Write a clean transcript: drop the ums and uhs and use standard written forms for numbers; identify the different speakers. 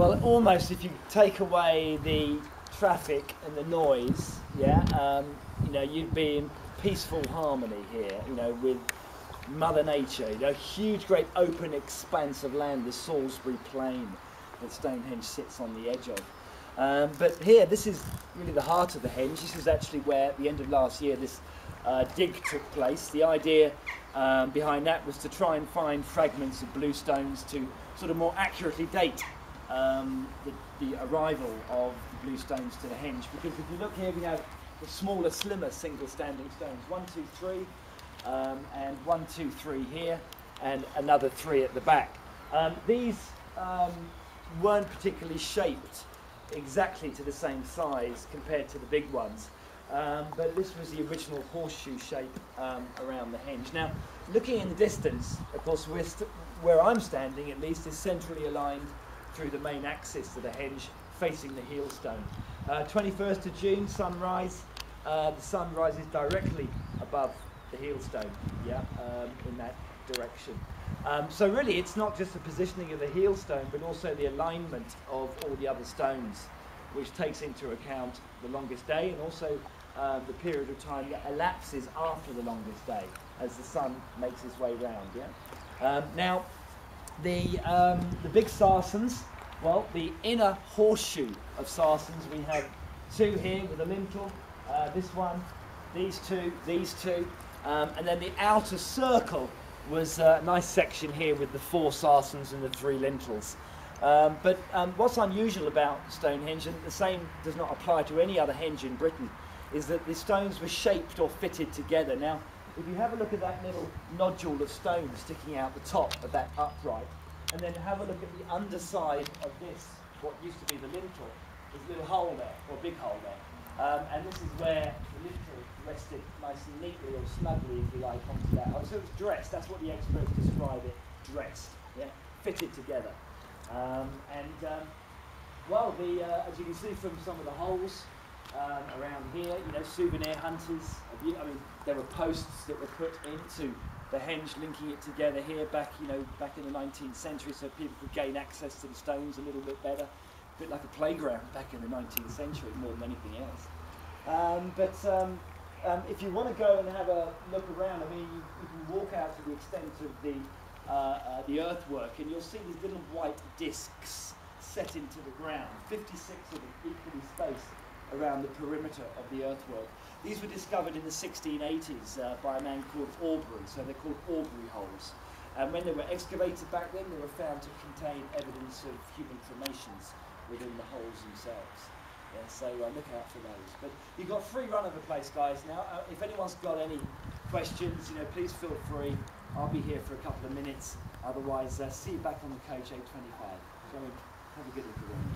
Speaker 1: Well, almost if you take away the traffic and the noise, yeah, you know, you'd be in peaceful harmony here, you know, with Mother Nature, you know, huge, great open expanse of land, the Salisbury Plain that Stonehenge sits on the edge of. But here, this is really the heart of the henge. This is actually where, at the end of last year, this dig took place. The idea behind that was to try and find fragments of blue stones to sort of more accurately date the arrival of the blue stones to the henge. Because if you look here, we have the smaller, slimmer single standing stones. 1, 2, 3, and 1, 2, 3 here, and another 3 at the back. These weren't particularly shaped exactly to the same size compared to the big ones. But this was the original horseshoe shape around the henge. Now, looking in the distance, of course, where I'm standing at least is centrally aligned through the main axis of the henge, facing the heel stone. 21st of June, sunrise. The sun rises directly above the heel stone, yeah, in that direction. So really, it's not just the positioning of the heel stone, but also the alignment of all the other stones, which takes into account the longest day and also the period of time that elapses after the longest day as the sun makes its way round. Yeah. Now, the big sarsens, well, the inner horseshoe of sarsens, we have 2 here with a lintel, this one, these two, and then the outer circle was a nice section here with the 4 sarsens and the 3 lintels. But what's unusual about Stonehenge, and the same does not apply to any other henge in Britain, is that the stones were shaped or fitted together. Now, if you have a look at that little nodule of stone sticking out the top of that upright, and then have a look at the underside of this, what used to be the lintel, there's a little hole there, or a big hole there. And this is where the lintel rested nice and neatly, or snugly, if you like, onto that. So it's dressed, that's what the experts describe it, dressed, yeah, fitted together. Well, as you can see from some of the holes around here, you know, souvenir hunters, I mean, there were posts that were put into the henge linking it together here back in the 19th century, so people could gain access to the stones a little bit better. A bit like a playground back in the 19th century, more than anything else. If you want to go and have a look around, I mean, you can walk out to the extent of the earthwork, and you'll see these little white discs set into the ground, 56 of them equally spaced around the perimeter of the earthwork. These were discovered in the 1680s by a man called Aubrey, so they're called Aubrey holes. And when they were excavated back then, they were found to contain evidence of human cremations within the holes themselves. Yeah, so look out for those. But you've got free run of the place, guys, now. If anyone's got any questions, you know, please feel free. I'll be here for a couple of minutes. Otherwise, see you back on the coach 825. So have a good look around.